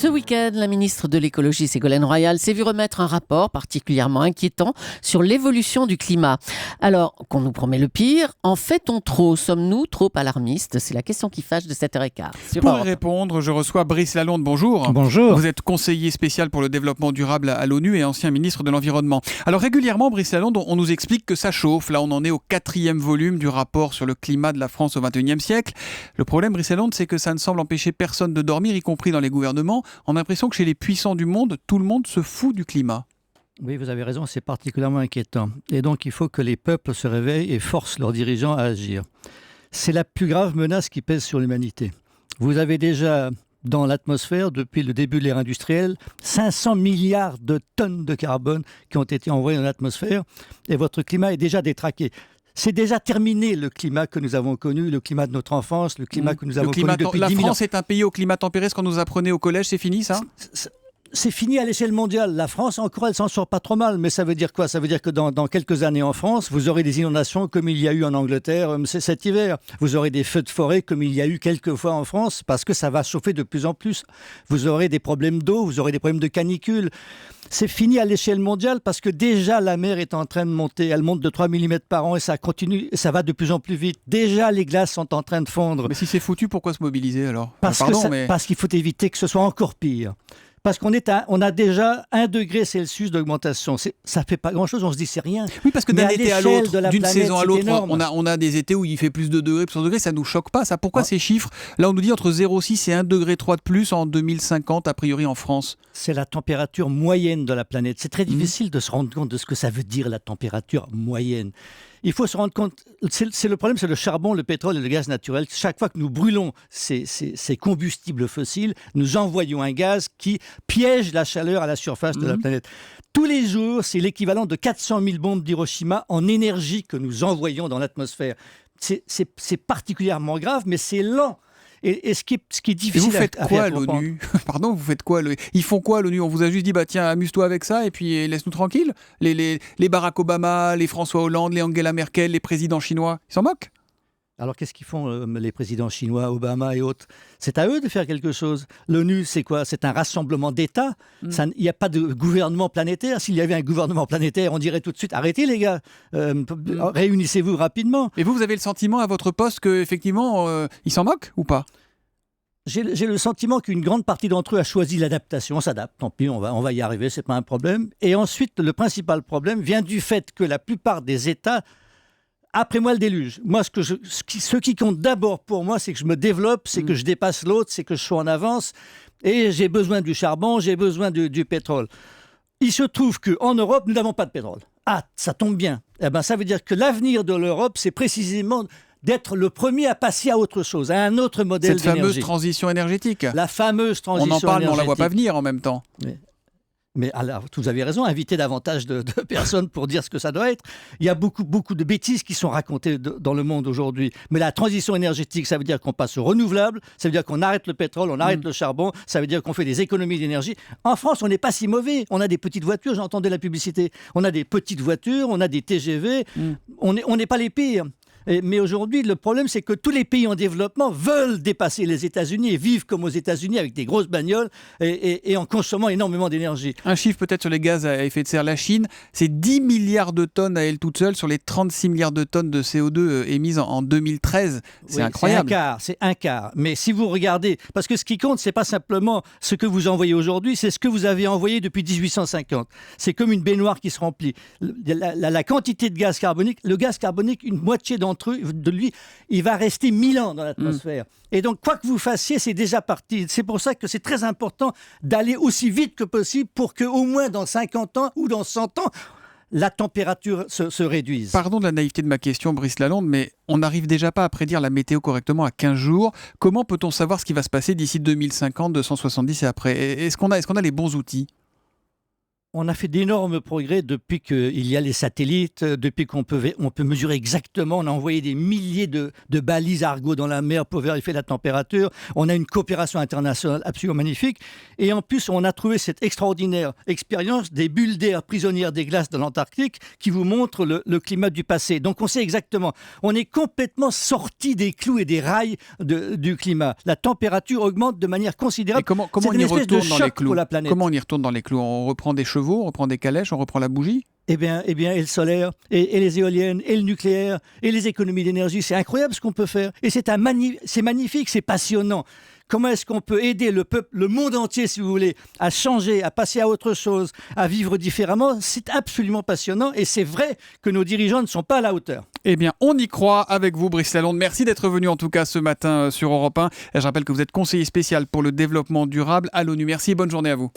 Ce week-end, la ministre de l'écologie, Ségolène Royal, s'est vue remettre un rapport particulièrement inquiétant sur l'évolution du climat. Alors, qu'on nous promet le pire, en fait-on trop? Sommes-nous trop alarmistes? C'est la question qui fâche de 7h15. Pour y répondre, je reçois Brice Lalonde. Bonjour. Bonjour. Vous êtes conseiller spécial pour le développement durable à l'ONU et ancien ministre de l'Environnement. Alors régulièrement, Brice Lalonde, on nous explique que ça chauffe. Là, on en est au 4e volume du rapport sur le climat de la France au XXIe siècle. Le problème, Brice Lalonde, c'est que ça ne semble empêcher personne de dormir, y compris dans les gouvernements. On a l'impression que chez les puissants du monde, tout le monde se fout du climat. Oui, vous avez raison, c'est particulièrement inquiétant. Et donc, il faut que les peuples se réveillent et forcent leurs dirigeants à agir. C'est la plus grave menace qui pèse sur l'humanité. Vous avez déjà dans l'atmosphère, depuis le début de l'ère industrielle, 500 milliards de tonnes de carbone qui ont été envoyées dans l'atmosphère et votre climat est déjà détraqué. C'est déjà terminé le climat que nous avons connu, le climat de notre enfance, le climat que nous avons connu depuis 10 000 ans. La France est un pays au climat tempéré, ce qu'on nous apprenait au collège, c'est fini ça ? C'est fini à l'échelle mondiale. La France, encore, elle s'en sort pas trop mal. Mais ça veut dire quoi ? Ça veut dire que dans quelques années en France, vous aurez des inondations comme il y a eu en Angleterre cet hiver. Vous aurez des feux de forêt comme il y a eu quelques fois en France parce que ça va chauffer de plus en plus. Vous aurez des problèmes d'eau, vous aurez des problèmes de canicule. C'est fini à l'échelle mondiale parce que déjà la mer est en train de monter. Elle monte de 3 mm par an et ça continue, ça va de plus en plus vite. Déjà les glaces sont en train de fondre. Mais si c'est foutu, pourquoi se mobiliser alors ? Parce qu'il faut éviter que ce soit encore pire. Parce qu'on a déjà 1 degré Celsius d'augmentation. Ça ne fait pas grand-chose, on se dit c'est rien. Oui, parce que d'un été à l'autre, d'une planète, saison à l'autre, énorme. on a des étés où il fait plus de degrés, plus de degrés, ça ne nous choque pas. Ça. Pourquoi ces chiffres ? Là, on nous dit entre 0,6 et 1,3 degré de plus en 2050, a priori en France. C'est la température moyenne de la planète. C'est très difficile de se rendre compte de ce que ça veut dire la température moyenne. Il faut se rendre compte, c'est le problème, c'est le charbon, le pétrole et le gaz naturel. Chaque fois que nous brûlons ces combustibles fossiles, nous envoyons un gaz qui piège la chaleur à la surface de la planète. Tous les jours, c'est l'équivalent de 400 000 bombes d'Hiroshima en énergie que nous envoyons dans l'atmosphère. C'est particulièrement grave, mais c'est lent. Et ce qui est difficile. Et vous faites quoi à l'ONU ? Pardon, vous faites quoi ? Ils font quoi à l'ONU ? On vous a juste dit, tiens, amuse-toi avec ça et puis laisse-nous tranquilles. Les Barack Obama, les François Hollande, les Angela Merkel, les présidents chinois, ils s'en moquent ? Alors qu'est-ce qu'ils font les présidents chinois, Obama et autres ? C'est à eux de faire quelque chose. L'ONU, c'est quoi ? C'est un rassemblement d'États. Il n'y a pas de gouvernement planétaire. S'il y avait un gouvernement planétaire, on dirait tout de suite, arrêtez les gars, réunissez-vous rapidement. Et vous avez le sentiment à votre poste qu'effectivement, ils s'en moquent ou pas ? J'ai le sentiment qu'une grande partie d'entre eux a choisi l'adaptation. On s'adapte, tant pis, on va y arriver, c'est pas un problème. Et ensuite, le principal problème vient du fait que la plupart des États, après moi le déluge. Moi, ce qui compte d'abord pour moi, c'est que je me développe, c'est que je dépasse l'autre, c'est que je sois en avance. Et j'ai besoin du charbon, j'ai besoin du pétrole. Il se trouve qu'en Europe, nous n'avons pas de pétrole. Ah, ça tombe bien. Eh ben, ça veut dire que l'avenir de l'Europe, c'est précisément d'être le premier à passer à autre chose, à un autre modèle d'énergie. Cette fameuse transition énergétique. La fameuse transition énergétique. On en parle, mais on ne la voit pas venir en même temps. Mais alors, vous avez raison, invitez davantage de personnes pour dire ce que ça doit être. Il y a beaucoup de bêtises qui sont racontées dans le monde aujourd'hui. Mais la transition énergétique, ça veut dire qu'on passe au renouvelable, ça veut dire qu'on arrête le pétrole, on arrête le charbon, ça veut dire qu'on fait des économies d'énergie. En France, on n'est pas si mauvais. On a des petites voitures, j'entendais la publicité. On a des petites voitures, on a des TGV. On n'est pas les pires. Mais aujourd'hui, le problème, c'est que tous les pays en développement veulent dépasser les États-Unis et vivent comme aux États-Unis avec des grosses bagnoles et en consommant énormément d'énergie. Un chiffre peut-être sur les gaz à effet de serre. La Chine, c'est 10 milliards de tonnes à elle toute seule sur les 36 milliards de tonnes de CO2 émises en 2013. C'est incroyable. C'est un quart. Mais si vous regardez, parce que ce qui compte, c'est pas simplement ce que vous envoyez aujourd'hui, c'est ce que vous avez envoyé depuis 1850. C'est comme une baignoire qui se remplit. La quantité de gaz carbonique, le gaz carbonique, une moitié de lui, il va rester 1000 ans dans l'atmosphère. Et donc, quoi que vous fassiez, c'est déjà parti. C'est pour ça que c'est très important d'aller aussi vite que possible pour qu'au moins dans 50 ans ou dans 100 ans, la température se réduise. Pardon de la naïveté de ma question, Brice Lalonde, mais on n'arrive déjà pas à prédire la météo correctement à 15 jours. Comment peut-on savoir ce qui va se passer d'ici 2050, 270 et après ? Est-ce qu'on a les bons outils ? On a fait d'énormes progrès depuis qu'il y a les satellites, depuis qu'on peut mesurer exactement. On a envoyé des milliers de balises Argo dans la mer pour vérifier la température. On a une coopération internationale absolument magnifique. Et en plus, on a trouvé cette extraordinaire expérience des bulles d'air prisonnières des glaces de l'Antarctique qui vous montrent le climat du passé. Donc on sait exactement. On est complètement sorti des clous et des rails du climat. La température augmente de manière considérable. Et comment C'est on une y espèce de retourne dans les choc clous? pour la planète. Comment on y retourne dans les clous? On reprend des chevaux, on reprend des calèches, on reprend la bougie? Eh bien, et le solaire, et les éoliennes, et le nucléaire, et les économies d'énergie, c'est incroyable ce qu'on peut faire. Et c'est magnifique, c'est passionnant. Comment est-ce qu'on peut aider le peuple, le monde entier, si vous voulez, à changer, à passer à autre chose, à vivre différemment? C'est absolument passionnant, et c'est vrai que nos dirigeants ne sont pas à la hauteur. Eh bien, on y croit avec vous, Brice Lalonde. Merci d'être venu en tout cas ce matin sur Europe 1. Je rappelle que vous êtes conseiller spécial pour le développement durable à l'ONU. Merci et bonne journée à vous.